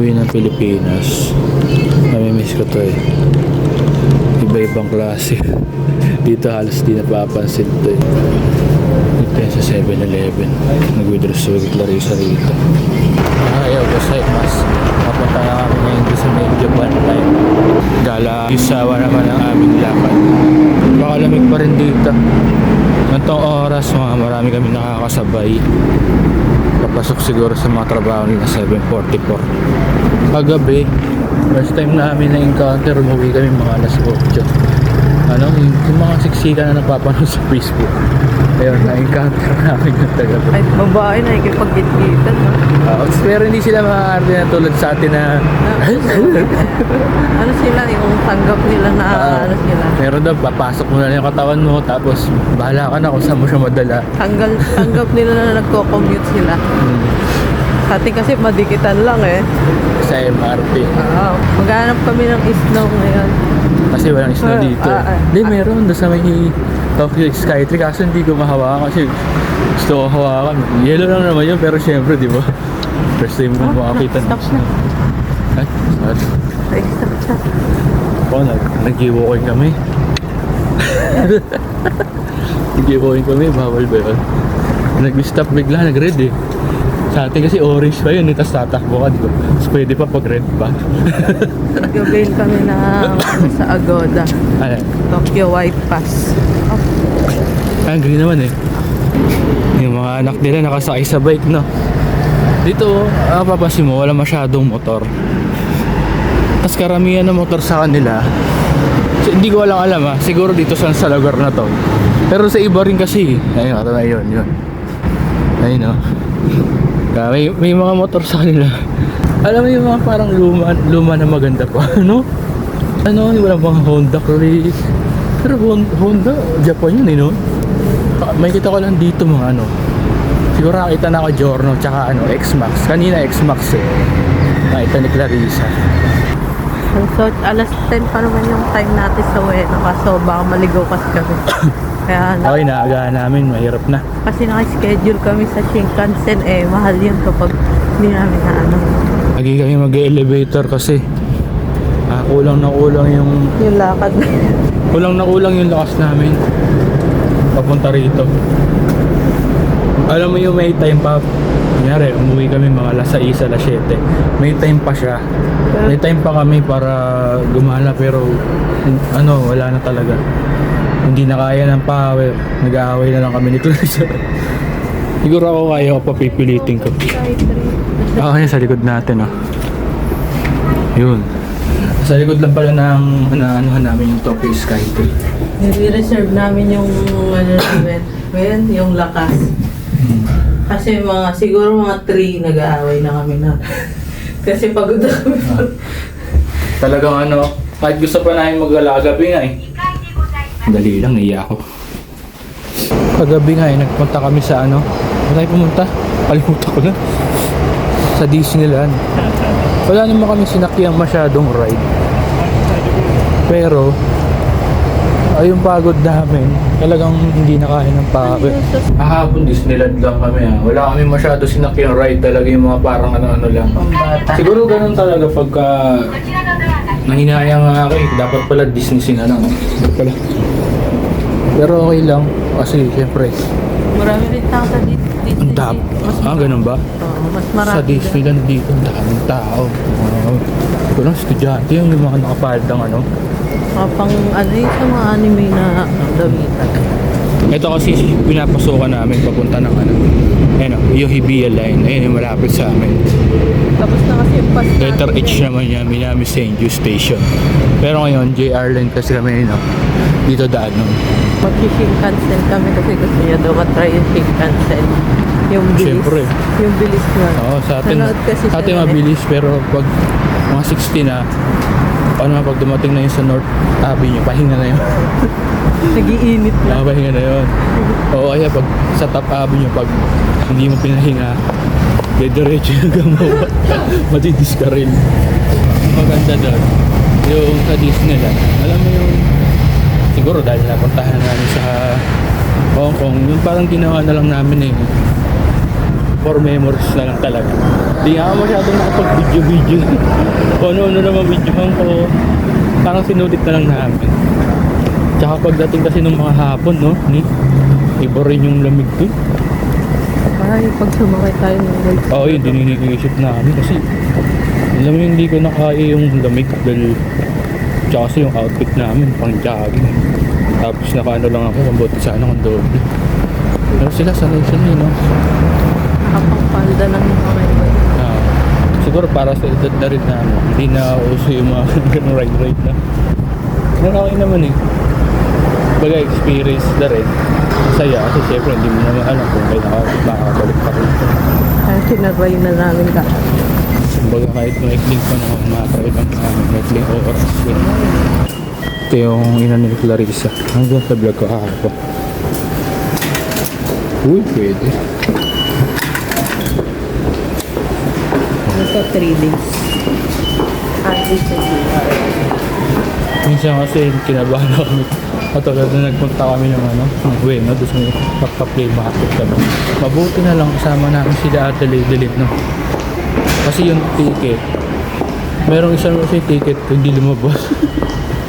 umuwi ng Pilipinas. Namimiss ko to eh. Iba-ibang klase. Dito halos di napapansin to eh. Dito yan sa 7-Eleven. Nag-withdraw si Clarissa rito. Ayaw, kasi mas mapunta na kami ngayon sa medyo Japan time. Gala, isawa naman ang aming lakad. Makalamig pa rin dito. Ngantong oras, marami kami nakakasabay. Papasok siguro sa mga trabaho nila 7:44. Paggabi, first time namin na-encounter, umuwi kami mga alas 8. Yung mga siksikan na napapanood sa Facebook. Ayun, na-encounter namin yung tagabi. Kahit babae na ikipag-git-gitan, no? Pero hindi sila maaarte na tulad sa atin na Ano sila, yung tanggap nila na ano sila. meron daw, papasok mo na yung katawan mo, tapos bahala ka na kung saan mo siya madala. Tanggap nila na nagko-commute sila. Sa atin kasi madikitan lang eh. Sa MRT. Maghanap kami ng snow ngayon. Kasi walang snow dito. Hindi, meron doon sa may Tokyo Skytree, kaso hindi ko mahawakan kasi gusto ko hawakan. Yellow lang naman yun, pero syempre, di ba? First time ko makakita ng snow. Ay, sorry. Ay, stop. Oo, nag-giveaway kami. Nag-giveaway kami, bawal ba yun? Nag-stop bigla, nag-red eh. Sa atin kasi orange pa yun, tapos tatakbo ka, di ba? Tapos pwede pa pag red pa. Nag-avail kami na sa Agoda. Ayan. Tokyo White Pass. Ah, green naman eh. Yung mga anak nila nakasakay sa bike, no? Dito, papansin mo, wala masyadong motor. Tapos karamihan ng motor sa kanila, hindi ko alam ha, siguro dito sa lugar na to. Pero sa iba rin kasi, ayun, yun. Ayun, no? May mga motor sa kanila. Alam mo yung mga parang luma na maganda pa, no? Walang mga Honda Click. Pero Honda, Japan yun eh, no? May kita ko lang dito mga siguro nakita na ako Giorno, tsaka X-Max. Kanina X-Max eh. Nakita ni Clarissa. So, alas 10 pa naman yung time natin sa Ueno. Kaso baka maligaw kasi kami. Kaya Okay, naagahan namin, mahirap na. kasi naka-schedule kami sa Shinkansen mahal yun kapag hindi namin Lagi kami mag-elevator kasi kulang na kulang yung lakad. kulang na kulang yung lakas namin papunta rito. Alam mo yung may time pa, kunyari umuwi kami mga alas 6, alas 7, may time pa siya, may time pa kami para gumala, pero wala na talaga, hindi na kaya ng power, nag-aaway na lang kami ni Clarissa. Siguro ako kaya ko, papipilitin ko. Kaya sa likod natin yun, sa likod lang pala ng namin yung Tokyo Skytree. Nire-reserve namin yung namin, yung lakas. Kasi siguro mga 3 nag-aaway na kami na. Kasi pagod na kami. Talagang kahit gusto pa namin mag-gala gabi nga eh. Dali lang, naiya ako. Kagabi nga nagpunta kami sa Saan tayo pumunta? Kalimutan ko na. Sa Disneyland. Wala naman kami sinakyang masyadong ride. Pero yung pagod namin, talagang hindi na kaya ng pagod. Hapon Disneyland lang kami Wala kami masyado sinakyang ride, talaga yung mga parang ano lang. Siguro ganun talaga pagka nahinayang nga ako dapat pala Disney sing dapat pala. Pero okay lang kasi siyempre Marami rin tao sa Disney. Ganun ba? Mas marami. Sa Disneyland dito, ang daming tao. Ito lang, estudyante yung mga nakapaldang Pang yung sa mga anime na damitan. Ito kasi pinapasukan namin papunta ng yung Hibiya Line. Ayun yung malapit sa amin. Tapos na kasi yung pass Letter H naman yan, Minami Senju Station. Pero ngayon, JR Line kasi kami dito daan Mag-Shinkansen kami kasi gusto niya daw matry yung Shinkansen. Yung bilis. Siyempre. Yung bilis na. Oo, sa atin mabilis, pero pag mga 60 na, pag dumating na yun sa North Avenue, pahinga na yun. Nag-iinit na. Pahinga na yun. Oo, kaya pag sa Top Avenue, pag hindi mo pinahinga, diretso yung gamawa. Matidis ka rin. Maganda doon. Yung sa Disneyland, alam mo yung siguro dahil napuntahan namin sa Hong Kong, yung parang ginawa na lang namin for memories na lang talaga. Di nga ako masyadong nakapag-video. Kung ano-ano naman videohan ko, parang sinulit na lang namin. Tsaka pagdating kasi ng mga hapon, no? Iba rin yung lamig ko. Ay, pag sumakay tayo ng bike. Oo, yun, dininisip namin kasi alam mo hindi ko nakaya yung lamig dahil tsaka kasi yung outfit namin pang jogging. Tapos nakaano lang ako, mabuti sana kung doble. Pero sila sanay-sanay, no? Nakapangpalda lang yung mga bike. Siguro para sa edad na rin na ano, hindi na uso yung mga ganong ride na. Pero okay naman eh. Baga experience na rin. Saya kasi syempre hindi mo naman alam kung kailan makakabalik pa rin. Kaya sinabay na namin ka. Baga kahit maikling pa naman makaibang maikling oras yun. Ito yung ina ni Clarissa. Hanggang sa vlog ko kahapon. Uy, pwede. Ito 3 days. At least Minsan kasi kinabahan na kami. Katulad na nagpunta kami ng ng Bueno, doon sa pagpa-play market kami. Mabuti na lang kasama namin sila at delete no. Kasi yung ticket, merong isang kasi ticket hindi lumabas.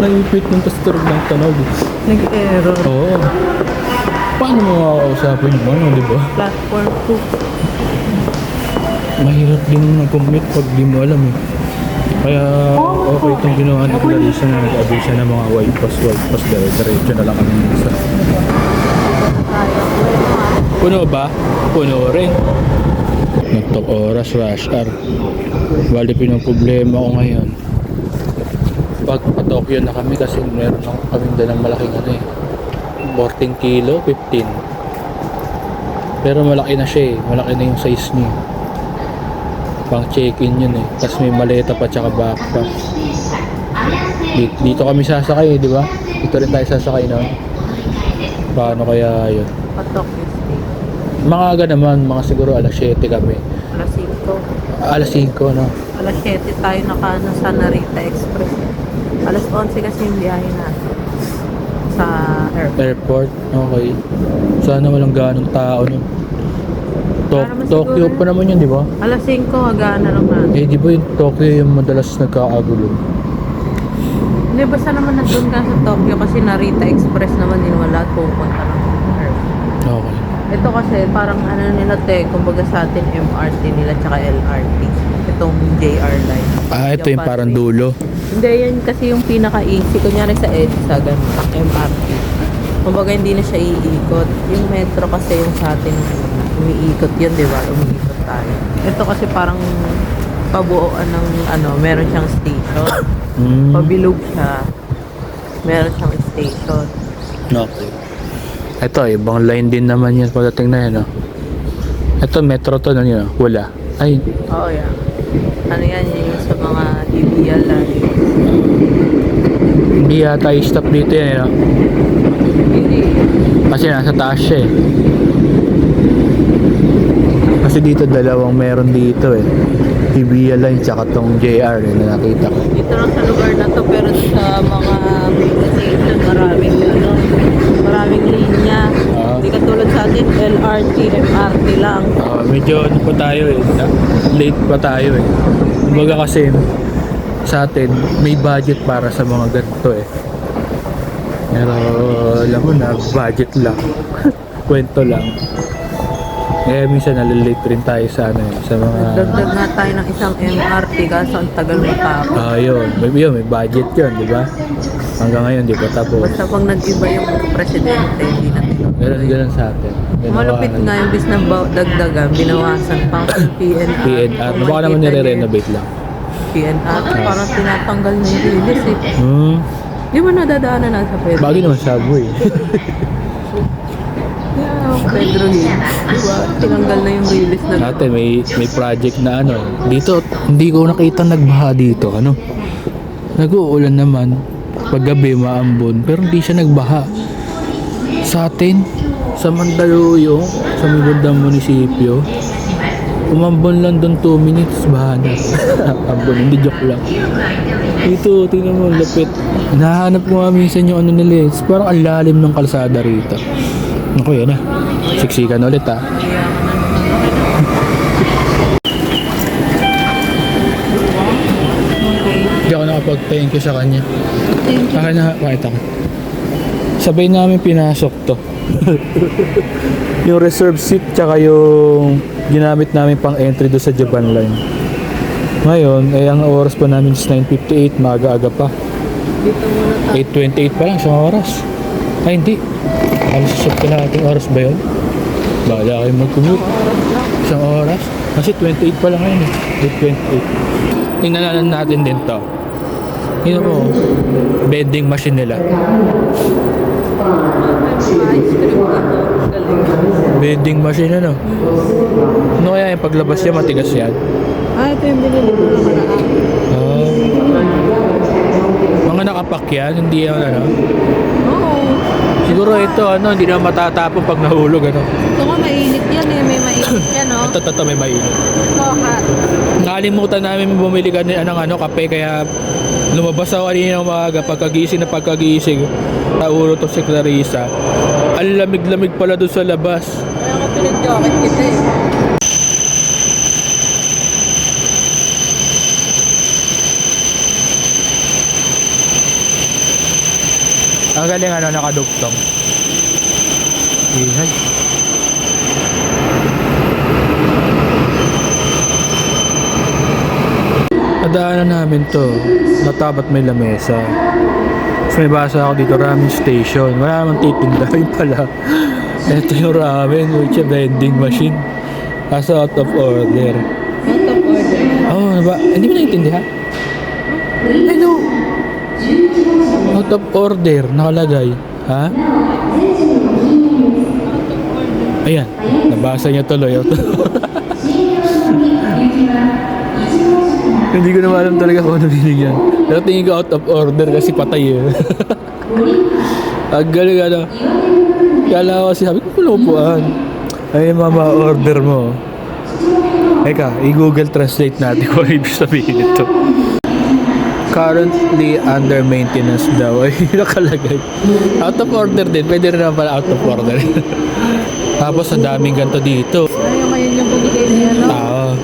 Nangipit ng pastor ng tunog. nag-error. Oo. Paano mo makakausapin mo, di ba? Platform 2. Mahirap din mag-commit pag di mo alam eh. Kaya okay itong ginawa ni Clarissa na nag-abay siya ng mga wipe-pass, diretso na lang kami isa. Puno ba? Puno rin. Nagtok oras, rush hour. Bali problema ko ngayon. Pag pa-Tokyo na kami kasi meron ako kami dalang malaking 14 kilo, 15. Pero malaki na siya eh. Malaki na yung size niya. Pang check-in yun eh. Tapos may maleta pa tsaka backpack. Dito kami sasakay, di ba? Dito rin tayo sasakay na. Paano kaya yun? Patok yung state. Mga aga naman, mga siguro alas 7 kami. Alas 5. Alas 5, no? Alas 7 tayo nakano sa Narita Express. Alas 11 kasi yung biyahe natin. Sa Airport, okay. Sana walang ganong tao, no? Para Tokyo masiguro. pa naman yun, di ba? alas 5, hagaan na lang natin. Eh, di ba yung Tokyo yung madalas nagkakagulo? Hindi, basta naman nandun ka sa Tokyo kasi Narita Express naman din wala at pupunta lang. Okay. Ito kasi parang ano nila kumbaga sa atin MRT nila tsaka LRT. Itong JR line. Ito yung parang dulo. Hindi, yan kasi yung pinaka-easy. Kunyari sa EDSA, ganun, MRT. Kumbaga hindi na siya iikot. Yung metro kasi yung sa atin, umiikot yun, di ba? Umiikot tayo. Ito kasi parang pabuoan ng meron siyang station. Pabilog siya. Meron siyang station. Okay. Ito, ibang line din naman yan pagdating na yan, no? Ito, metro to, ano yun? Wala. Ay, Oo, yeah. Ano yan, yung sa mga DBL line. hindi yata i-stop dito yan, no? Hindi. Kasi nasa taas siya, eh. Kasi dito, dalawang meron dito, eh. TBL line, tsaka tong JR, eh, na nakita ko. Dito lang sa lugar na to, pero sa mga main station, maraming linya. Hindi katulad sa atin, LRT, MRT lang. Medyo ano pa tayo, eh. Late pa tayo, eh. Kumbaga kasi, sa atin, may budget para sa mga ganito, eh. Pero, alam mo na, budget lang. Kwento lang. Eh, minsan nalilate rin tayo sa sa mga... Dagdag na tayo ng isang MRT kaso ang tagal matapos. Yun, may budget yun, di ba? Hanggang ngayon, di pa tapos. Basta pag nag-iba yung presidente, hindi na Ganun sa atin. malupit nga yung bis na dagdagan, binawasan pa PNR. PNR. Baka naman nire-renovate lang. PNR, parang tinatanggal na yung release eh. Di ba nadadaanan na sa Pedro? Bagay naman subway. Yeah, Pedro Hill. Di ba? Tinanggal na yung release na. Dati may project na dito, hindi ko nakita nagbaha dito, nag-uulan naman, paggabi maambon, pero hindi siya nagbaha. Sa atin, sa Mandaluyong, sa may bandang munisipyo, umambon lang doon 2 minutes, baha na. Ambon, hindi joke lang. Dito, tingnan mo, lapit. Nahanap ko nga minsan yung nila, parang ang lalim ng kalsada rito. Ako yan siksikan ulit Thank you sa kanya. Thank you. Pakita ko. Sabay namin pinasok to. Yung reserve seat tsaka yung ginamit namin pang entry do sa Japan line. Ngayon, ang oras pa namin is 9:58, maaga-aga pa. Dito muna tayo. 8:28 pa lang, isang oras. Ay, hindi. Alas sa kalahating oras ba yun? Bahala kayo mag-commute. Isang oras. Kasi 28 pa lang ngayon eh. 8:28. Tingnan natin din to. Yun mo, vending machine nila. Ice cream dito. Galing. Vending machine ano? Ano kaya yung paglabas niya matigas yan? Ito yung binili ko naman. Ah. Mga nakapak yan, hindi yan ano? Oo. Siguro ito ano, hindi na matatapon pag nahulog ano? Ito nga mainit yan eh. May mainit yan oh. Ito may mainit. Ito hot. Nakalimutan namin bumili ng kape kaya lumabas ako kanina umaga pagkagising naulo to si Clarissa. Ang lamig-lamig pala doon sa labas. Kaya ako pinag-jacket kita eh. Ang galing ano, nakadugtong. Ingay. Nadaanan namin to. Natapat may lamesa. Tapos may basa ako dito, ramen station. Wala namang titinda. Yun pala. Ito yung ramen, which is vending machine. Kaso out of order. Out of order. Oh, ano ba? Hindi mo naiintindihan? Ano? Out of order, nakalagay. Ha? Ayan, nabasa niya tuloy. Hindi ko naman alam talaga kung ano binigyan. Pero tingin ko out of order kasi patay eh. Ang galing ano. Kala ko kasi sabi ko pulupuan. Ay mama, order mo. Eka, i-Google Translate natin kung ano ibig sabihin ito. Currently under maintenance daw. Ay nakalagay. Out of order din. Pwede rin naman pala out of order. Tapos ang daming ganito dito. Ay, ngayon yung binigay niya no? Oo.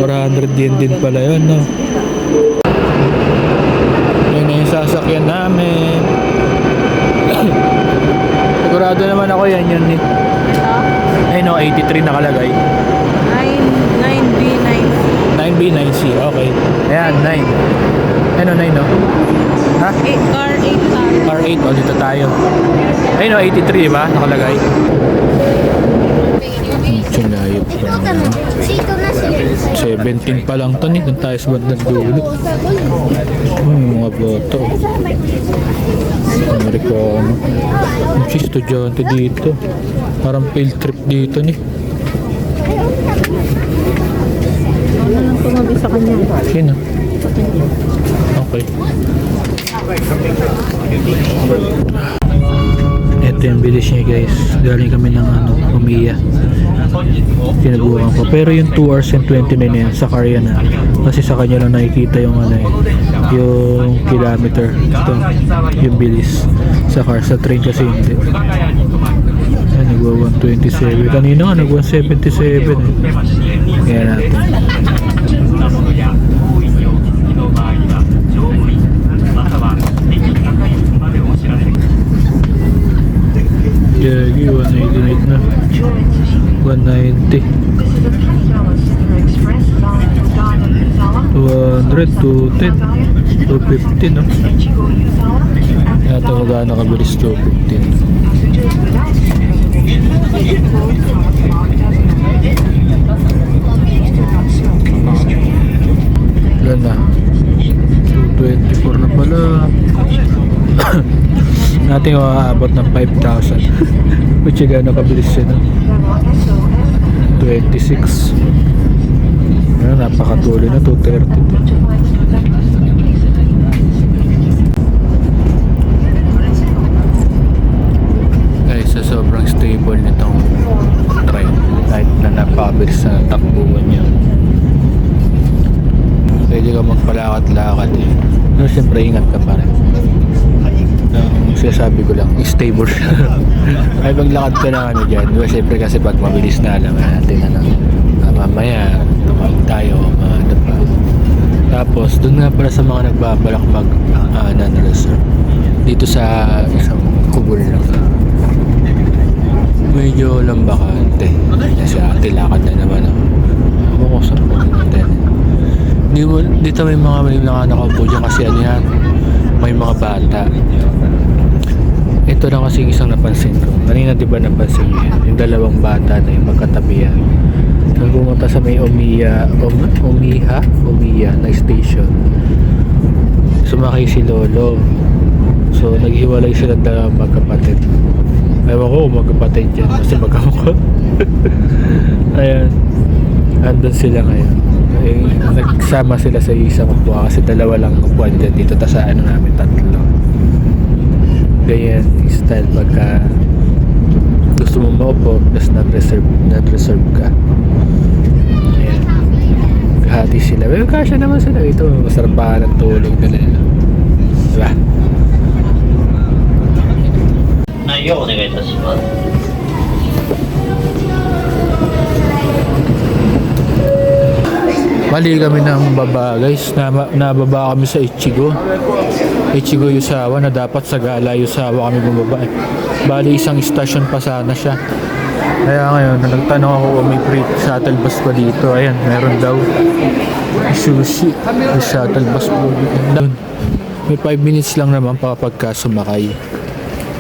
400 yen din pala yun, no? Yun na yung sasakyan namin. Sigurado naman ako yan yun eh. Ito? Ay no, 83 nakalagay. 9B9C. 9B9C, okay. Ayan, 9. Ano, 9 no? Ha? Car 8 tayo. R8, o dito tayo. Ay no, 83 ba? Nakalagay. Sinayop pa naman. 17 pa lang to ni. Doon tayo sa bandang dulo. Mga boto. Amerikano. Ang estudyante dito. Parang field trip dito ni. Ano lang tumabi sa kanya? Sino? Okay. Ito yung bilis niya guys. Galing kami ng Umiya. Tinabuhan ko. Pero yung 2 hours and 29 na yan, sa car yan ha. Kasi sa kanya lang nakikita yung yung kilometer. Ito, yung bilis. Sa car, sa train kasi hindi. Ay, nagwa 127. Kanina nga, nagwa 177 eh. Kaya natin. Jagi, 188 na. 190. 200, 210. 250, no? Yata magana kabilis 215. Ilan na? 224 na pala. Natin aabot ng 5,000. Which is gano'n kabilis yun, no? 26. Ano, napakatuloy na 230. Guys, sa sobrang stable nitong train, kahit na napakabilis na takbuhan niya, pwede ka magpalakad-lakad eh. No, siyempre ingat ka pa rin. Ang sinasabi ko lang, stable siya. Ay maglakad ka na dyan. Diba, siyempre kasi pag mabilis na alam natin mamaya tumawag tayo, Tapos, doon nga pala sa mga nagbabalak mag non-resort. Dito sa isang kubol lang. Medyo lambakante. Kasi ate, lakad na naman ako. Ako ko sa natin. Dito may mga nakaupo dyan kasi ano yan, may mga bata. Ito lang kasi yung isang napansin ko. Kanina di ba napansin mo yan? Yung dalawang bata na yung magkatabi yan. Nung pumunta sa may Umiya na station, sumakay si Lolo. So naghiwalay sila dalawang magkapatid. Ewan ko magkapatid yan kasi magkamukha. Ayan, andun sila ngayon. Nagsama sila sa isang upuan kasi dalawa lang upuan dyan dito, tas sa ano namin tatlo. Ganyan style pagka gusto mo maupo tas not-reserve ka. Ayan, kahati sila, well kasya naman sila ito, masarap pa ng tulog nila, diba? 内容をお願いいたします。 Mali kami ng baba guys, nababa kami sa Ichigo Yusawa na dapat sa Gala Yusawa kami bumaba eh. Bali isang station pa sana siya. Kaya ngayon, nagtanong ako kung may free shuttle bus pa dito. Ayan, meron daw. Sushi, may shuttle bus po dito. May 5 minutes lang naman pagka sumakay.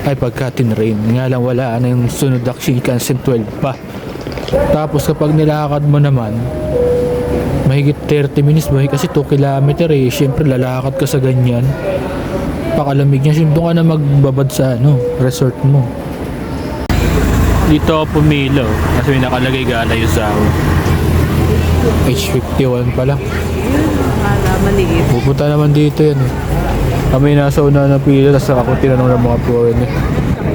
Ay, pagka tinrain. Nga lang wala na yung sunod na Shinkansen 12 pa. Tapos kapag nilakad mo naman, mahigit 30 minutes ba? Kasi 2 kilometer eh. Siyempre lalakad ka sa ganyan. Pakalamig niya. Siyempre doon ka na magbabad sa resort mo. Dito ako pumilo. Kasi may nakalagay Gala Yusawa. H51 pala. Wala, maliit. Pupunta naman dito yan eh. Kami nasa una ng pila. Tapos ako tinanong ng mga puwan eh.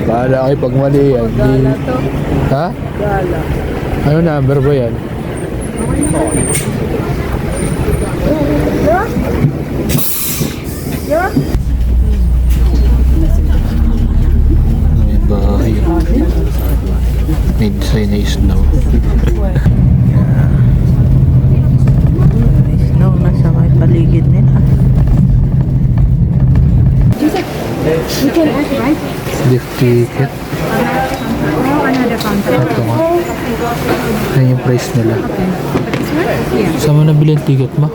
Bahala kayo pag mali yan. Gala to. Ha? Gala. Ano number ba yan? May bahay. May design na snow. Snow, nasa may paligid nila. You can ask, right? Gift ticket. Oh, another counter. Ito nga. Ano yung price nila? Yeah. Saan mo nabili ang ticket mo?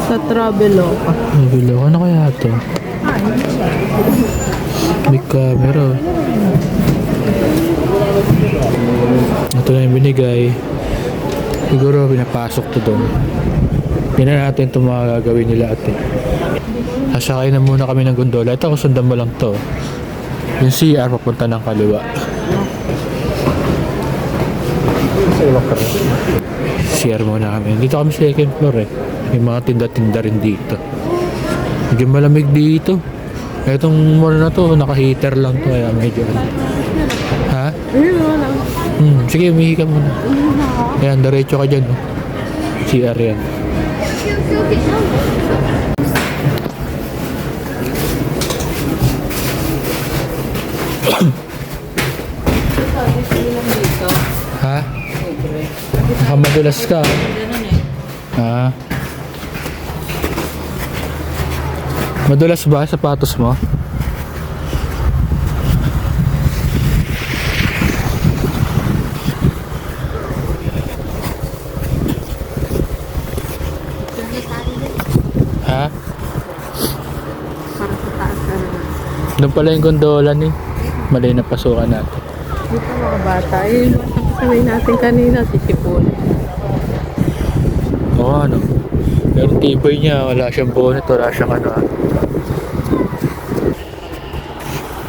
Sa Traveloka. Nabili ako. Ano kaya ito? May camera. Ito na yung binigay. Siguro pinapasok to doon. Tingnan natin itong mga gagawin nila ate. Sasakay na muna kami ng gondola. Ito kung sundan mo lang to. Yung CR papunta ng kaliwa. CR muna kami. Dito kami sa second floor eh. May mga tinda-tinda rin dito. Medyo malamig dito. Itong mall na to, naka-heater lang to. Kaya medyo ha? Sige, umihi ka muna. Ayan, diretso ka dyan. Oh. CR yan. Ha? Nakamadulas ka. Ha? Madulas ba sapatos mo? Ha? Doon pala yung gondola ni. Mali na pasukan natin. Dito mga bata. Yung kasabay natin kanina, si Chipon. Oo, ano. Pero tibay niya, wala siyang bonnet, wala siyang ano.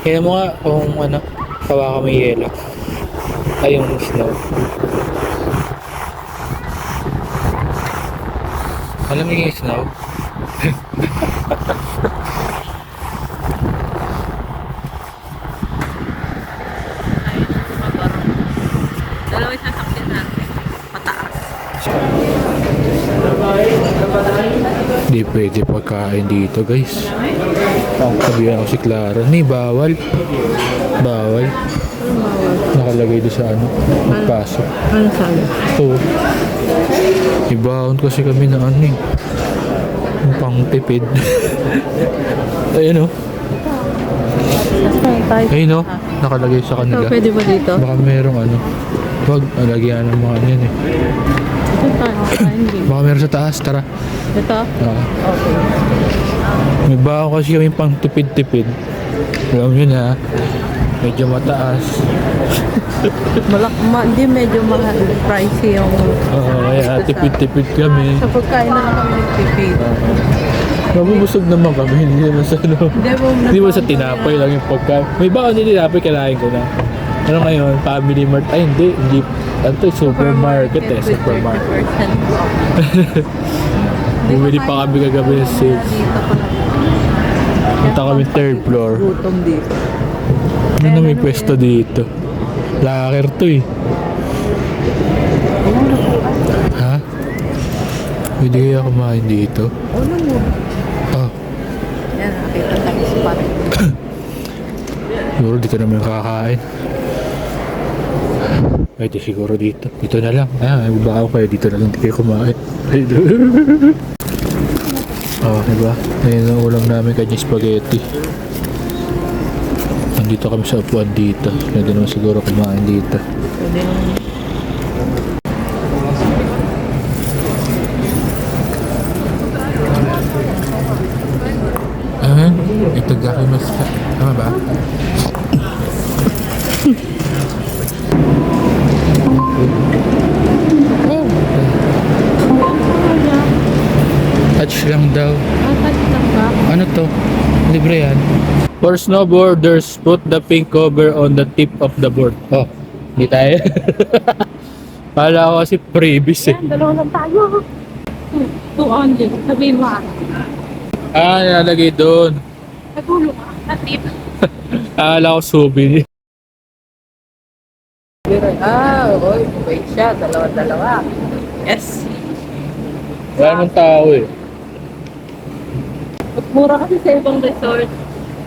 Kaya mo nga kung ano, kawa kami yelo. Ay, yung snow. Alam niyo yung snow? Dalawa yung sasakyan natin. Pataas. Hindi pwede pagkain dito guys. Sabihan ko si Clara, ni bawal. Bawal. Nakalagay doon sa ano, magpasok. Ano sabi? Oo. Ibaon kasi kami na ano eh. tipid. Ayun o. Tayo. Ayun o. Nakalagay sa So, kanila. pwede ba dito? Baka merong ano. Wag, lagyan ng mga ano yan eh. Ito tayo. Kain din. Baka meron sa taas, tara. Ito? Oo. Okay. May bago kasi kami pang tipid-tipid. Alam nyo na, medyo mataas. Hindi medyo mahal. Pricey yung... Oo, kaya tipid-tipid kami. Sa pagkain na lang kami nagtipid. Mabubusog naman kami, hindi naman sa ano. Hindi mo sa tinapay lang yung pagkain. May baon din tinapay, kailangan ko na. Ano ngayon, Family Mart? Ay, hindi. Ano to, supermarket eh, supermarket. 50% off. Bumili pa kami kagabi ng sales. Dito pa lang. Punta kami third floor. Gutom dito. Ano na may pwesto dito? Locker to eh. Ha? Pwede kaya kumain dito? Ano mo? Oh, Yan, nakita tayo spot. siguro dito naman kakain. Pwede siguro dito. Dito na lang. Ay, baka ako kayo dito na lang. Hindi kayo kumain. Oh, diba? Ngayon ang ulam namin kanya spaghetti. Nandito kami sa upuan dito. Pwede naman siguro kumain dito. Pwede naman. Ah, ito gakimasu. Tama ba? Touch lang daw. Touch lang ba? Ano to? Libre yan. For snowboarders, put the pink cover on the tip of the board. Oh, hindi tayo. Kala ko kasi previous eh. Yan, dalawa lang tayo. 200. Sabihin mo. Ah, nalagay doon. Nagulong ah. Natip. Kala ko souvenir. Oy, wait siya. Dalawa-dalawa. Yes. Wala nang tao eh. Mura kasi sa ibang resort.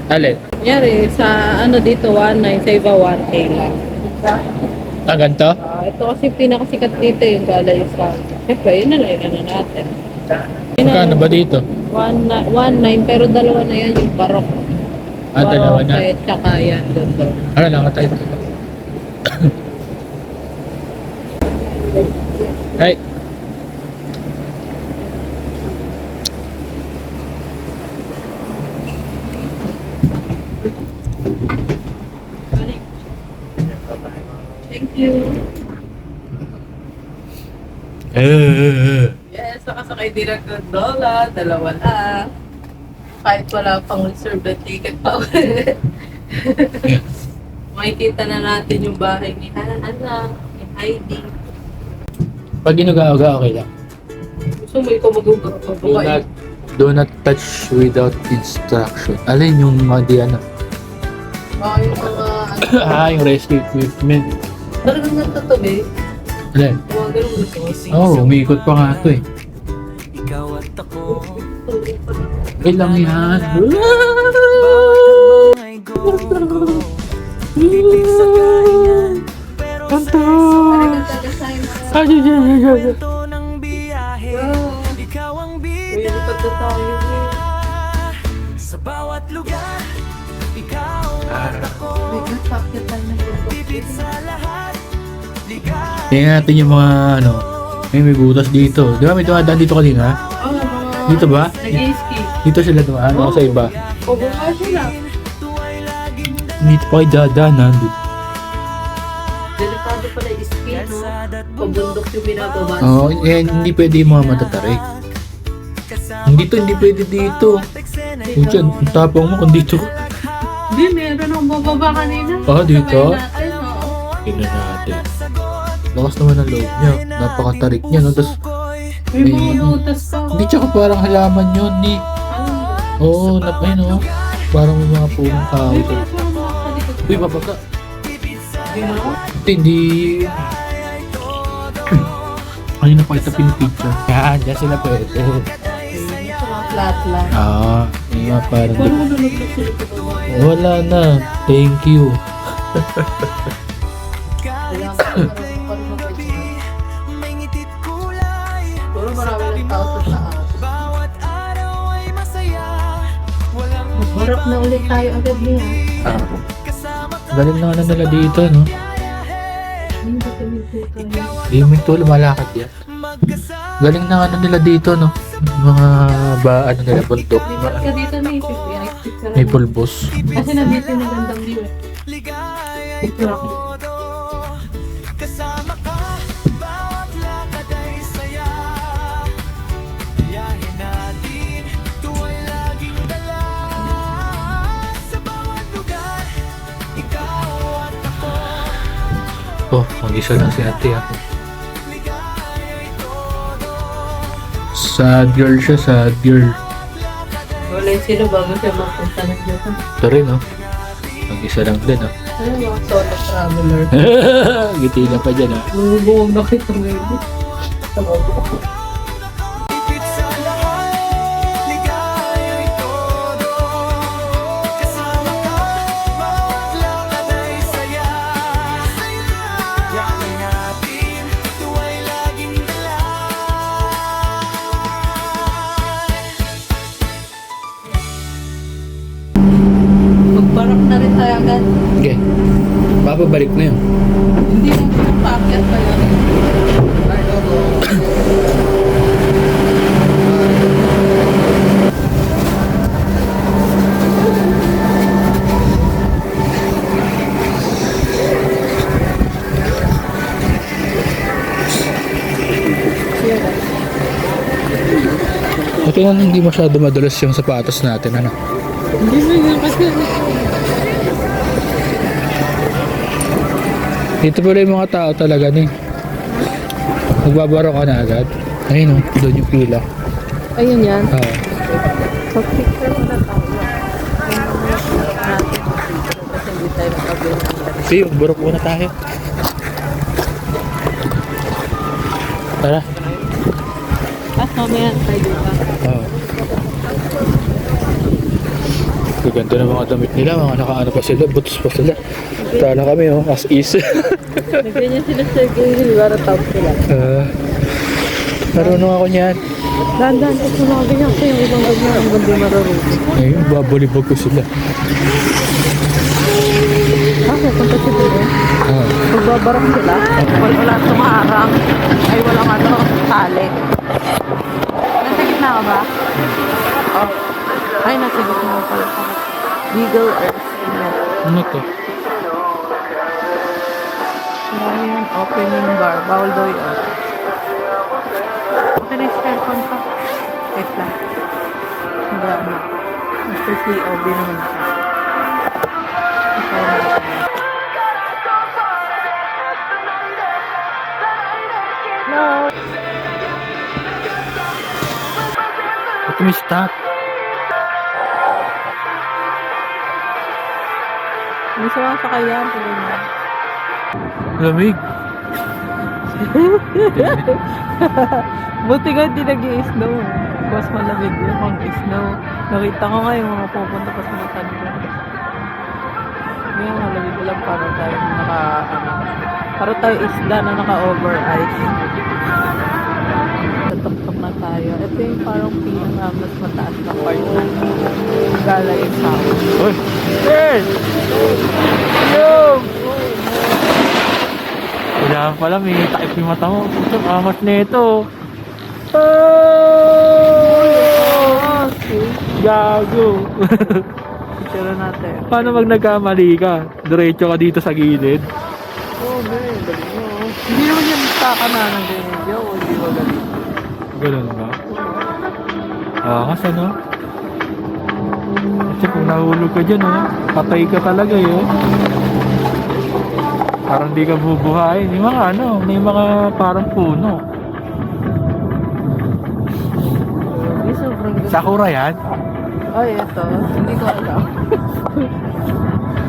Alin? Kunyari, sa ano dito, 1.9, sa iba 1K lang. Ah, ganito? Ito kasi pinakasikat dito yung Galay sa. Siyempre, yun na lang yung ano natin. Magkano ba dito? 1.9, pero dalawa na yan yung barok. Ah, dalawa na. Barok, tsaka yan. Doon. Ano lang ka tayo? Ay. Thank you. Eh. Yes, nakasakay din ng gondola. Dalawa na. Kahit wala pang reserve na ticket pa ulit. Makikita na natin yung bahay ni Ana, ni Heidi. Pag inuga-uga, okay lang. Gusto mo ikaw Do not touch without instruction. Alin yung mga di ano? yung mga ano. Yung rescue equipment. Talagang nagtatabi. Alin? Mga ganun gusto mo. Oo, umiikot pa nga ito eh. Wait lang yan. Kanta! Ay, May lipad na tayo. Sa bawat lugar, ikaw at ako. May nagpakit tayo ng bundok. Sa lahat, ligay. tingnan natin yung mga ano. May butas dito. Di ba may dumadaan dito kanina? Dito ba? Nag-i-ski. Dito sila dumaan ako sa iba. O baka sila. Dito pa kayo dadaanan. Delikado pala i-ski, no? Pabundok yung binababa. Oo, hindi pwede yung mga matatarik. Hindi pwede dito. Kung dyan, ang tapang mo kung dito. Hindi, meron akong bababa kanina. Ah, dito? Sabay natin, oo. Tingnan natin. Lakas naman ang loob niya. Napakatarik niya, no? Tapos, May mga utas pa. hindi tsaka parang halaman yun, ni. Oo, ayun, no? Parang may mga punong tao. May parang mga kalikot. Uy, babaga. Hindi na ako. Hindi. Ayun na pakita pinipicture. Yan, dyan sila pwede. Sa mga flat lang. Ah, yung mga parang... Parang nalulog na sila sa baba. Wala na. Thank you. Kailangan ko parang mapagyan. Puro marami ng tao sa taas. Magbarok na ulit tayo agad niya. Ah. Galing na ano nila dito, no? Hindi ko tayo. Yung minto, lumalakad yan. Galing na ano nila dito, no? Mga ano nila, bundok. Lipat ka dito na May pulbos. Kasi nandito yung magandang view eh. Ito ako. Kasama ka, bawat lakad ay saya. Biyahe natin, tuwa'y laging dala. Sa bawat lugar, ikaw at ako. Oh, mag-isa lang si ate, ah. Ligaya'y todo. Sad girl siya, sad girl. Wala yung sino bago siya magpunta ng Japan. Ito rin, oh. Mag-isa lang din, oh. Ano yung mga solo traveler? Giti na pa dyan, ah. Bumubuwag na kita ngayon. Higit sa lahat, ligaya'y todo. Kasama ka, bawat lakad ay saya. Biyahe natin, tuwa'y laging dala. Magbarok na rin tayo agad. Okay. Babalik na yun. Hindi na pinapakyat pa yun. Ito yan, hindi masyado madulas yung sapatos natin, ano? Hindi mo yun kasi Dito pala yung mga tao talaga, ni. Nagbabaro ka na agad. Ayun, oh, doon yung pila. ayun yan. Oo. Pag-picture mo na tayo. Kasi hindi tayo makabili. Sige, burok muna tayo. Tara. At mamaya tayo dito. Oo. Gaganda ng mga damit nila, mga nakaano pa sila, boots pa sila. Tala kami, oh, as is. Nagganyan sila sa Gil, para top sila. Marunong ako niyan. Dahan-dahan ko sumabi niya kasi yung ibang ganyan ang ganda marunong. Ayun, babulibog ko sila. Bakit? Punta si Bebe. Ah. Magbabarok sila. Wala sumaharang. Ay walang ano, tali. Nasa gitna ka ba? Oh. Ay, nasa gitna ka pala. Beagle Earth. Ano to? Ngayon, opening bar. Bawal daw yun. Okay na yung cellphone pa. Wait lang. Hindi na. Mr. COB naman siya. Okay na. No. Ito may stop. May sumasakay yan. Tuloy na. Lamig. Buti nga hindi nag-i-snow. Mas malamig yung mga snow. Nakita ko nga yung mga pupunta pa sa Matanban. Ngayon malamig lang para tayo para tayo isda na naka-over ice. Tatok-tok na tayo. Ito yung parang mas mataas na part na gala yung sound. Uy! Yes! Yo! Kailangan pala may takip yung mata mo. Ito, amat na ito. Oh! Gago! Picture natin. Paano pag nagkamali ka? Diretso ka dito sa gilid? Oh, man. Galing mo. Hindi naman yan kakana ng video. O hindi mo galing. Ganun ba? Kasi ano? Kasi kung nahulog ka dyan, patay ka talaga yun. Parang di ka bubuhayin. Yung mga may mga parang puno. Hindi sobrang ganda. Sakura yan? Ay, ito. Hindi ko alam.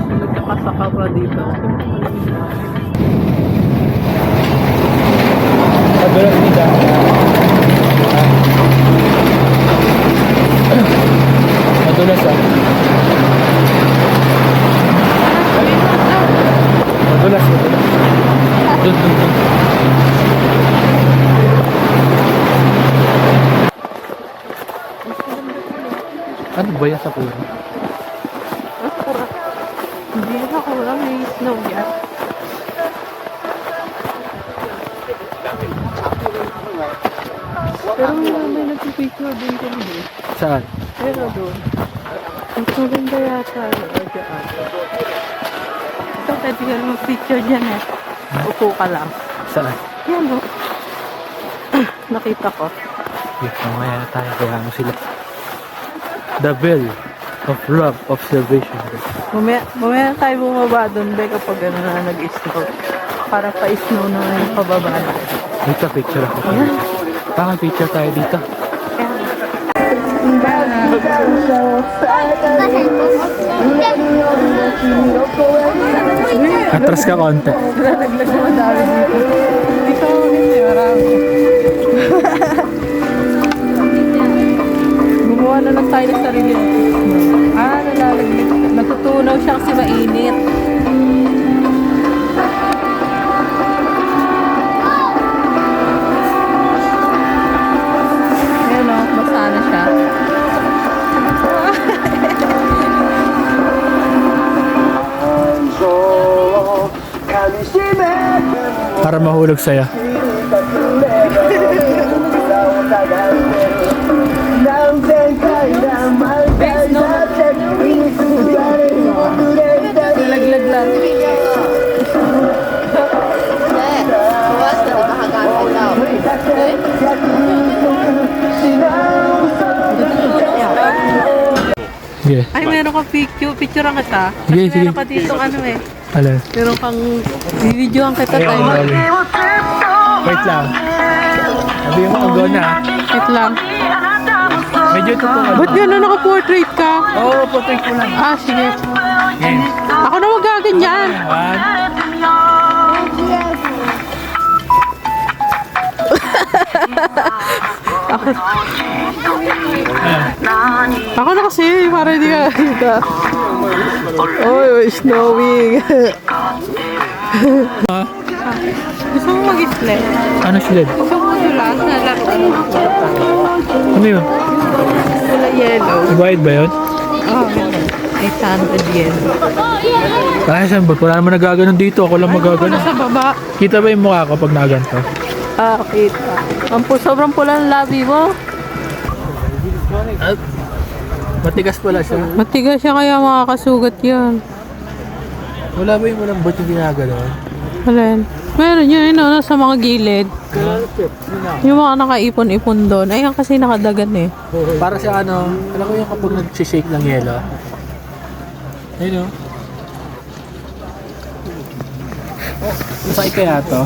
Nagkakasakabra dito. Madulas nila. Madulas ah. Madulas. Dun. Ano ba yan sa puno? Hindi na ako lang may snow yan. Pero may nagpipicture din ko eh. Saan? Pero doon. Ang maganda yata. Ito, pwede ka naman picture dyan eh. Upo ka lang. Saan? Yan o. Nakita ko. Yeah, mamaya na tayo. Kaya mo sila. The Bell of Love Observation. Mamaya tayo bumaba doon be kapag ano na nag-snow. Para pa-snow na yung pababa na. Dito, picture ako. Baka picture tayo dito. Atras ka konti. Nalaglag na madami dito. Dito ako hindi, marami. Gumawa na lang tayo ng sarili. Nalalaglag. Natutunaw siya kasi mainit. Ayan o, basa na siya. Para mahulog sa'yo. Nalaglag lang. Sige. Ay, meron kang picture. Picturean kita. Sige, Kasi meron sige. ka dito ano eh. Alin? Meron kang videoan kita tayo. Wait lang. Sabi mo, ang gona. Wait lang. Medyo ito po. Ba't gano'n naka-portrait ka? Oo, portrait ko lang. Ah, sige. Game. Ako na magaganyan. One. Ako na kasi, para hindi ka nakita. Oh, snowing. Gusto mo mag-display? Ano sila? Gusto mo dulas na laruan? Ano yun? Wala yellow. Bayad ba yun? Oh, 800 yen. Ay, saan ba? Wala naman nagaganon dito. Ako lang Ano magaganon. sa baba? Kita ba yung mukha ko pag nagaganto? Ah, kita. Sobrang pula ng labi mo. Matigas pala siya. Matigas siya kaya makakasugat yan. Wala ba yung malambot yung ginaganon? Alin? Meron yun, sa mga gilid. Yung mga nakaipon-ipon doon. Ayan kasi nakadagan eh. Para siya ano, alam ko yung kapag nag-shake ng yelo. Ayun o. Oh, masakit kaya to?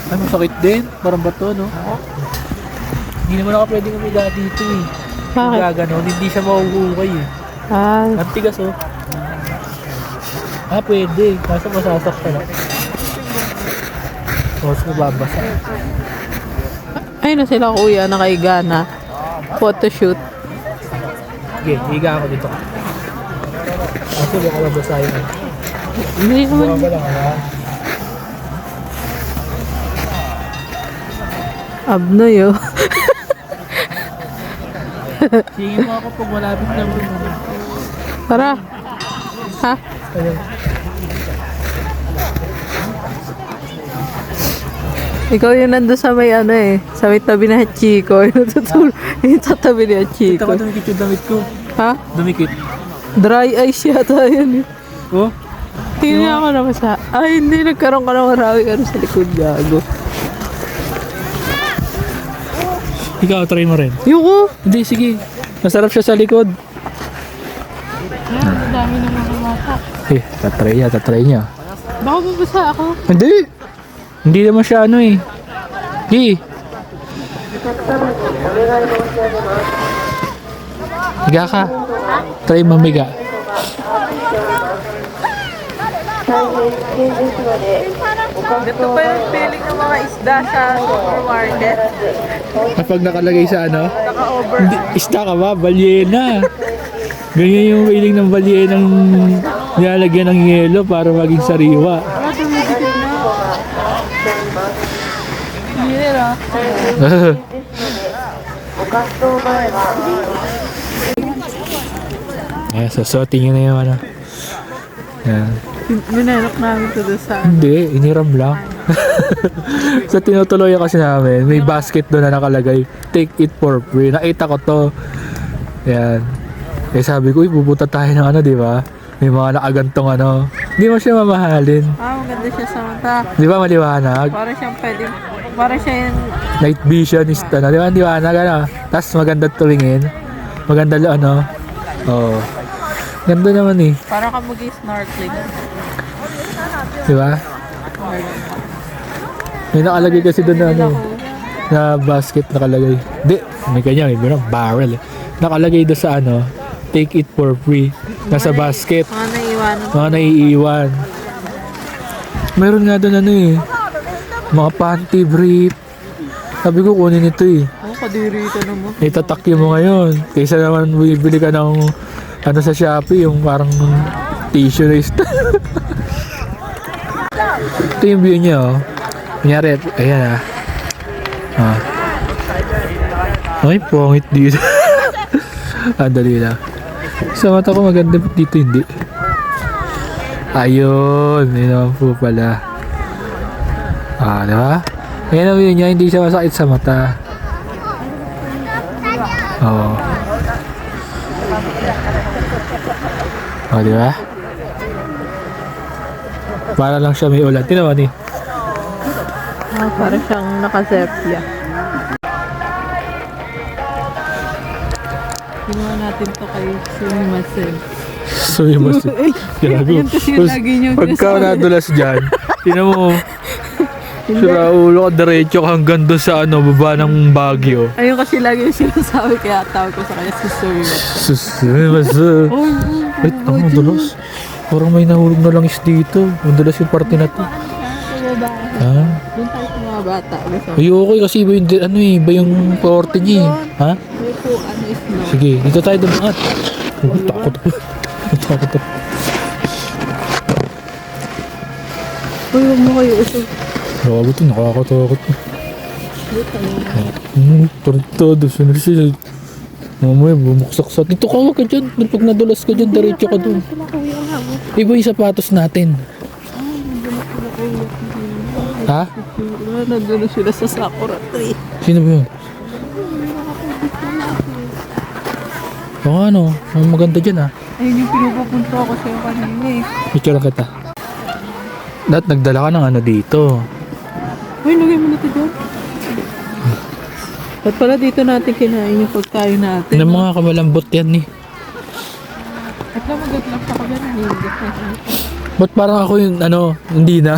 Ay, masakit din. Parang bato, no? Hindi naman ako pwedeng umiga dito eh. Bakit? Gaganon, hindi siya mahuhukay eh. Ah, Ang tigas oh. Ah, pwede. Kaso masasaktan ako. Tapos mababasa. ayun na sila kuya, nakaiga na. Photoshoot. Sige, higa ako dito. Kaso baka mabasa yun. Hindi Buka naman. ba lang ha? Abnoy oh. Sige mo ako pag malapit na mo. Tara. Ha? Ayun. Ikaw yung nandun sa may ano eh. Sa may tabi na Hachiko. Yung tatabi ni Kita ko Hachiko. dumikit yung damit ko. Ha? Dumikit. Dry ice yata yun eh. Oh? Tingnan ako naman sa... Ay, hindi. Nagkaroon ka ng marami ano sa likod. Gago. Ikaw, try mo rin. Yuko! Hindi, sige. Masarap siya sa likod. Ang dami na mga mata. Eh, tatry niya. Baka mabasa ako. Hindi. Hindi naman siya ano eh. Hindi. Higa ka. Try mamiga. Ganito pa yung feeling ng mga isda sa supermarket. Kapag nakalagay sa ano, Naka-over. hindi, isda ka ba? Balyena. Ganyan yung feeling ng balyenang nilalagyan ng yelo para maging sariwa. Hindi na. Ayan, sasotin nyo na yung ano. Yan. Minenok namin ito doon sa... Hindi, iniram lang. Sa tinutuloy kasi namin, may basket doon na nakalagay. Take it for free. Nakita ko to. Yan. Eh sabi ko, pupunta tayo ng ano, di ba? May mga nakagantong ano. Hindi mo siya mamahalin. Maganda siya sa mata. Di ba maliwanag? Para siyang pwede... Para siya yung... Night visionist ano. Di ba maliwanag ano? Tapos maganda tumingin. Maganda ano. Oo. Ganda naman eh. Para ka mag-snorkeling. Di ba? May nakalagay kasi doon na ano. Na basket nakalagay. Hindi. May kanya. May birang barrel eh. Nakalagay doon sa ano. Take it for free. Nasa basket. Mga naiwanan. Mga naiiwan. Meron nga doon ano eh. Mga panty brief. Sabi ko kunin ito eh. Kadiri ito naman. Itatakyo mo ngayon. Kaysa naman bibili ka ng ano sa Shopee, yung parang tissue na ito yung view niya oh. Kunyari, ayan ah. Ay, pongit dito. Dali lang. Sa mata ko maganda, but dito hindi. Ayun, yun naman po pala. Diba? Ayan ang view niya, hindi siya masakit sa mata. Oo. Diba? Para lang siya may ulan. Tinaman eh. Para siyang naka-sepia. Ginawa natin to kay Sumimasen. Sumimasen. Gago. Yun kasi yung lagi niyong Pagka sinasabi. nadulas dyan, tinan mo, sira ulo ka diretso hanggang doon sa ano, baba ng Baguio. Ayun kasi lagi yung sinasabi kaya tawag ko sa kanya si Sumimasen. Sumimasen. Wait, ang dulas. Parang may nahulog na langis dito. Ang dulas yung parte na to. Ha? Doon tayo sa mga bata. Gusto. Ay, okay kasi iba yung, ano eh, iba yung forte niya eh. Ha? May po, ano is no. Sige, dito tayo dumaan. Takot ako. Takot ako. Uy, huwag mo kayo usog. Grabe ito, nakakatakot. Tarantado, sunod siya. Mamaya, bumuksak sa... Dito ka, huwag ka dyan. Pag nadulas ka dyan, diretso ka dun. Iba yung sapatos natin. Ha? Nandun sila sa Sakura tree. Sino ba yun? Oo, ano? Ang maganda dyan, ha? Ayun yung pinupunta ko sa'yo kanina eh. Picture lang kita. Dapat nagdala ka ng ano dito. Uy, lagay mo na ito dyan. Ba't pala dito natin kinain yung pagkain natin? Ng mga kamalambot yan, eh. At lang mag-atlak ako dyan. Hinigas na siya. Ba't parang ako yung, ano, hindi na?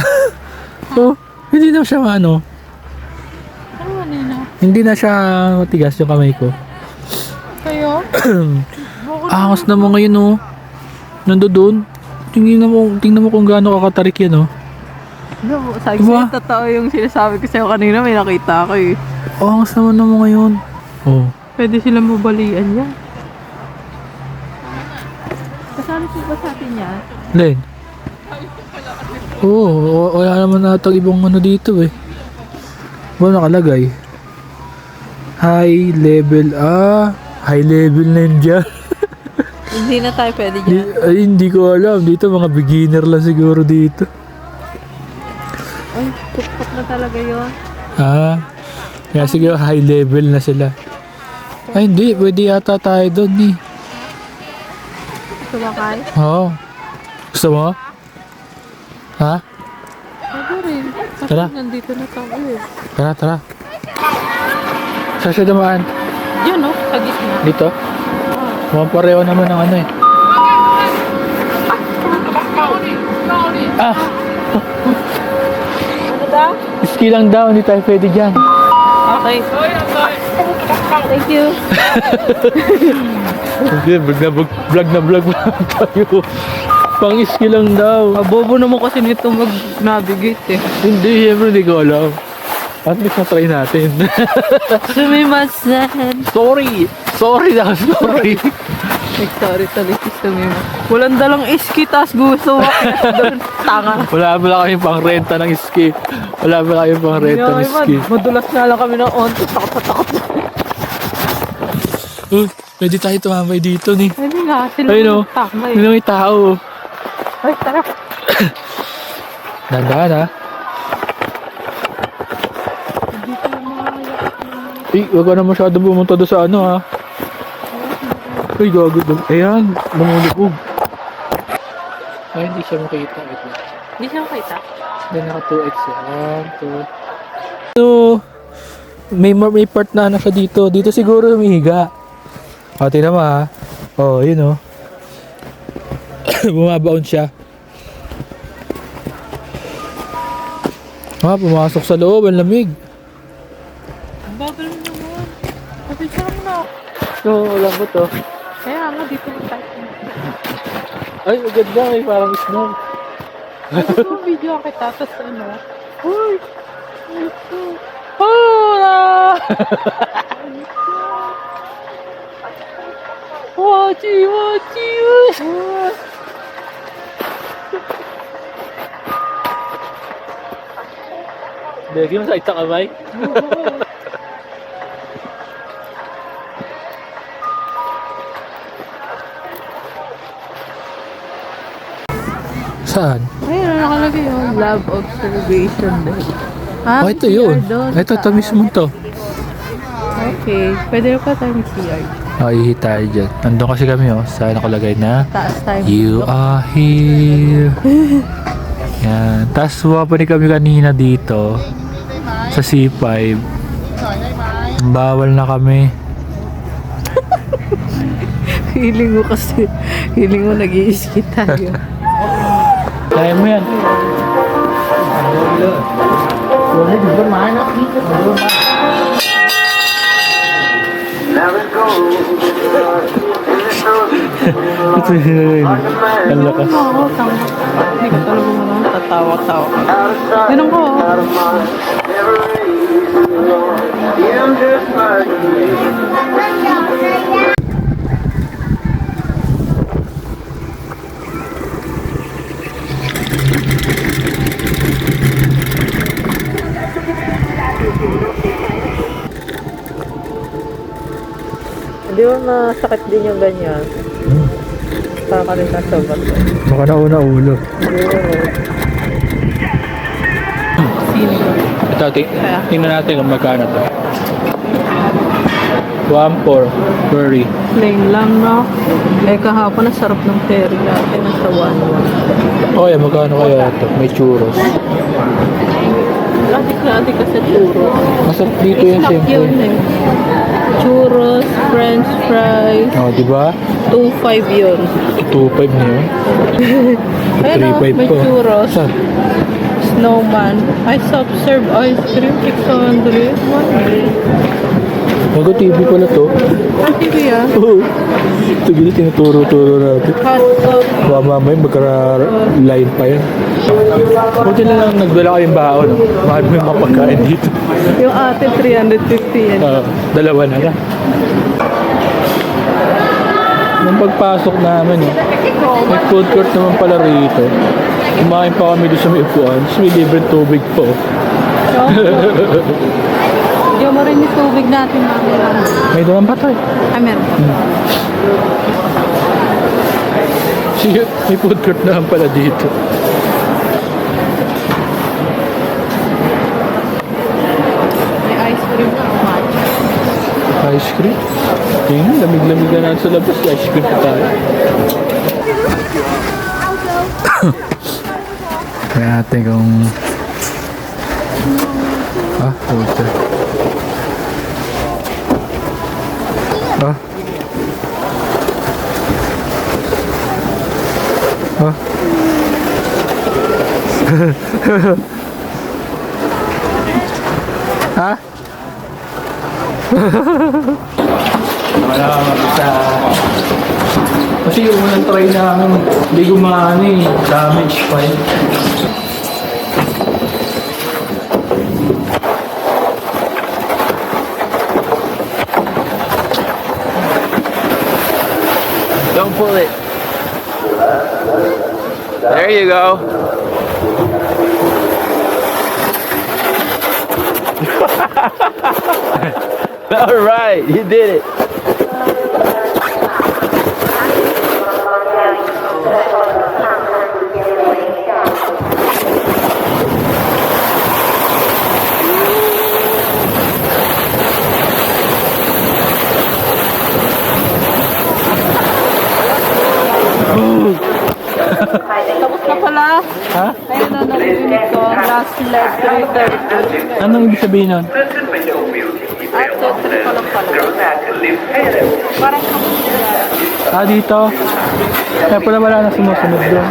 Oh, hindi na siya, ano. Ano na? Hindi na siya matigas yung kamay ko. Kayo? Angas na mo ngayon, oh. Nandoon. Tingnan mo kung gaano kakatarik yan, oh. No, sabi Diba? ko, totoo yung sinasabi ko sa'yo kanina. May nakita ako eh. Angas naman na mo ngayon. Oh. Pwede silang mabalian yan. Kasali siya ba sa atin yan? Len. Oo, wala naman natang ibang ano dito, eh. Ba nakalagay? High level, high level na yun dyan. Hindi na tayo pwede dyan. Ay, hindi ko alam. Dito, mga beginner lang siguro dito. Ay, tuktok na talaga yun. Kaya siguro high level na sila. Ay, hindi. Pwede yata tayo doon, eh. Sumakay? Oo. Gusto mo? Ha? Pwede rin. Kasi Tara. nandito na tayo eh. Tara. Saan siya dumaan? Yun no, sa gitna. Dito? Mga pareho naman ng ano, eh. Ano daw? Ski lang daw. Hindi tayo pwede dyan. Okay. Thank you. Hindi, vlog na vlog tayo. Pang-ski lang daw. Bobo naman kasi nito mag-navigate eh. Hindi, siyempre hindi ko alam. At least na-try natin. Sumimasen. Sorry na, sorry. Sorry talaga sumimasen. Walang dalang iski, tas gusto doon. Tanga. Wala kayong pang-renta ng ski. Wala kayong pang-renta ng ski. Madulas na lang kami ng onto. Takot. Pwede tayo tumambay dito ni. Pwede nga, sila Ayun, oh. tama eh. Hindi may tao. Ay, tara. Dahan-dahan ha. Eh, huwag ka na masyado pumunta doon sa ano ha. Ay, gago doon. Ayan, lumulubog. Ay, hindi siya makita. Wait lang. Hindi siya makita. Hindi, naka 2x yan. 2. So, may part na siya dito. Dito siguro humihiga. O, tingnan mo ha. O, yun o. Bumabaon siya. Pumasok sa loob. Ang lamig. Ang bagal mo naman. Kapitsa mo na. No, lambot to. Kaya nga, dito mo tayo. Ay, agad na. May parang snow. Ito, video kita. Tapos ano. Uy! Ah! Wachi, wachi, Lagi mo sa itak kamay? Saan? Ayun, nakalagay yun. Love Observation Day. Ah, Oh, ito CR yun. doon. Ito mismo to. Okay. Pwede pa tayo CR. Ihi tayo dyan. Nandun kasi kami sa nakalagay na Taas tayo. You are here. Yan. Tapos wapani kami kanina dito sa C5. Bawal na kami. Feeling mo kasi. Feeling mo nag-i-ski tayo. Kaya mo yan. Ito yun. Ang lakas. Oo, tama. Hindi ka talaga mo tatawa-tawa. Ganun ko. Hindi mo masakit din yung ganyan. Saka rin nasa bato. Baka nauna ulo. Sino? Ito, tingnan natin kung magkano to. 1.4 curry. Plain lang, no? Eh, kahapon ang sarap ng curry natin. Nasa 1.1. Oh, yan, magkano kaya ito? May churros. Lati kasi churros. Masarap dito yan, Snack siyempre. yun eh. Churros, french fries. Oh, di ba? 2.5 yun. 2.5 na yun. Ayun o, 3.5 may po. churros. Saan? Snowman. I soft-serve ice cream, 600. Mag-TV pala to. Ang TV ah. Oo. Ito gila, tinuturo-turo natin. Hot dog. Baka mamaya magkara-line pa yan. Buti na lang nagdala kayong baon. Mahal mo yung mga pagkain dito. Yung ate, 350 yan. Dalawa na lang. Nung pagpasok namin, may food court naman pala rito. Kumain pa kami doon sa may upuan. Tapos may libreng tubig po. Yung mo rin yung tubig natin mamaya. May naman pa tayo. Ah, meron pa. May food court naman pala dito. May ice cream na. Matcha. Ice cream? Tingnan, lamig-lamig na natin sa labas. Ice cream pa tayo. Kaya natin kung... puta. Wala ka mag-isa. Kasi yung unang try namin, hindi gumana eh. Damage pa eh. Don't pull it. There you go. All right, you did it. Ha? Ayun na narinig ko. Last leg 3:30. Anong ibig sabihin nun? At 2:3 pa lang pala. Parang kapag Ah, dito. Kaya pala wala na sumusunod doon.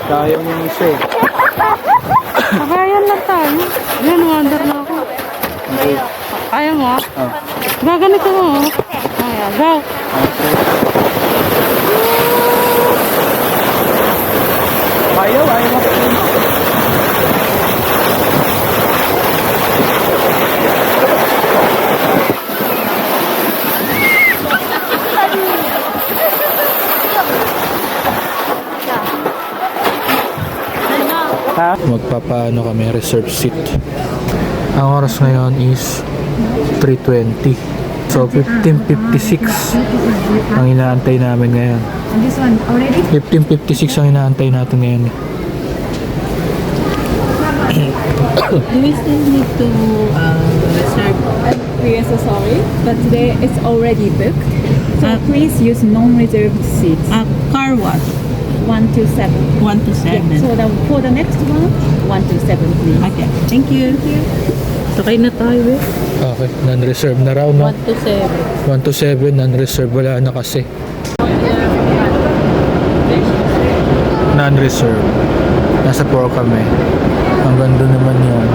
Kaya mo yung isa eh. Kakayan na tayo. Yan, wonder na ako. Kaya mo? Oh. Gaganito mo. Kaya, go. Ayaw mo. Ha? Magpapaano kami, reserve seat. Ang oras ngayon is 3:20. So 15:56 ang inaantay namin ngayon. And this one, already? 15:56 ang inaantay natin ngayon. do we still need to reserve? We are so sorry, but today it's already booked. So please use non-reserved seats. Car wash. 127. 1 to 7. So for the next one, 127 please. Okay. Thank you. Sakay na tayo eh. Okay, non-reserve na raw, no? 1 to 7. 1 to 7, non-reserve. Wala na kasi. Non-reserve. Nasa 4 kami. Hanggang doon naman yun.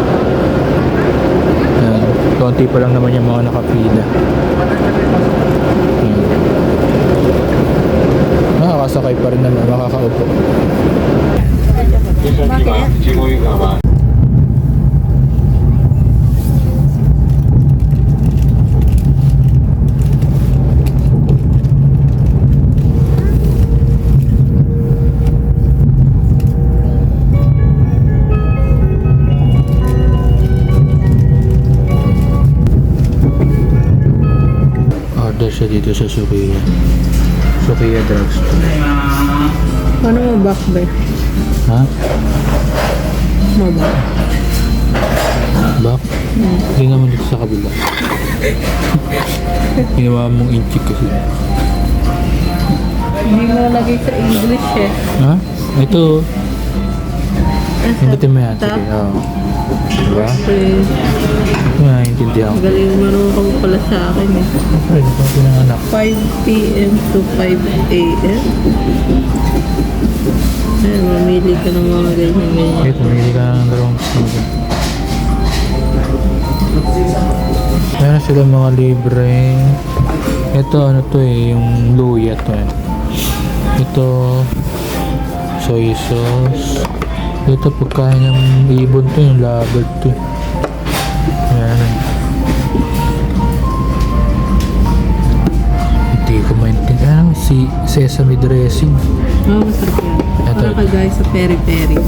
Ayan. Konti pa lang naman yung mga nakapila. Ayan. Nakakasakay pa rin naman. Makakaupo. Order siya dito sa Sukiya. Sukiya Drugstore. Paano mo back ba? Ha? Mo back? Back? Hindi naman dito sa kabila. Ginawa mong inchik kasi. Hindi mo lagay sa English eh. Ha? Ito. Hindi mo yan. Sige. Oo. Diba? Please. Naiintindihan ko. Galing marunong ka pala sa akin eh. Ay, ito ang pinanganak. 5 p.m. to 5 a.m. Ay, mamili ka ng mga ganyan. Okay, pumili ka ng dalawang gusto mo. Meron sila mga libre. Ito, ano to eh, yung luya to eh. Ito, soy sauce. Ito, pagkain ng ibon to, yung labat to. Ayan eh. Hindi ko maintindihan. Si sesame dressing. Oo, masarap yan. Ito. Para ka guys sa peri-peri.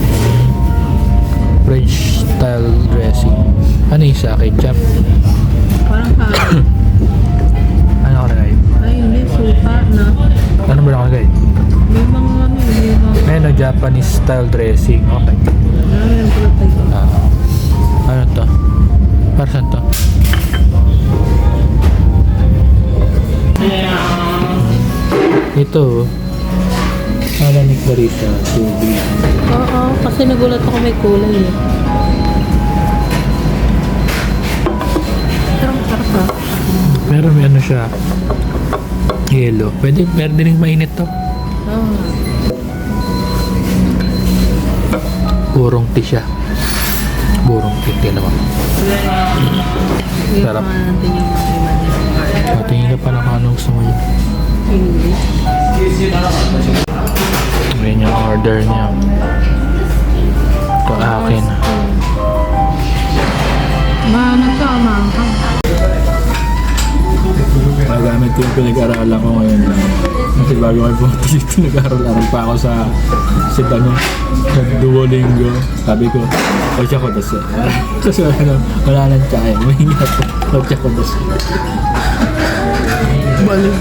French style dressing. Ano yung sa ketchup? Parang ka. Ano ka nagay? Ay, hindi. Suka na. Ano ba nakalagay? May mga ano, may mga. Ayun, Japanese style dressing. Okay. Ayun pala tayo. Ano to? Para saan to? Ito. Ano ni Clarissa? Tubig. Oo, kasi nagulat ako may kulay eh. Sarap ha. Pero may ano siya. Yellow. Pwede rin mainit to. Oo. Burong tea siya. Burong tea naman. Sarap. Tingnan natin yung mga iba. Tingin ka pala kung ano gusto mo yun. English. Ayan yung order niya. Ito akin. Nagkamang ka. Magamit ko yung pinag-aralan ko ngayon lang. Kasi bago may pumunta dito, nag-aral-aral pa ako sa Duolingo. Sabi ko, Ocha ko das. Kasi wala nang tsaya. Mahinga po. Ocha ko das. Balik.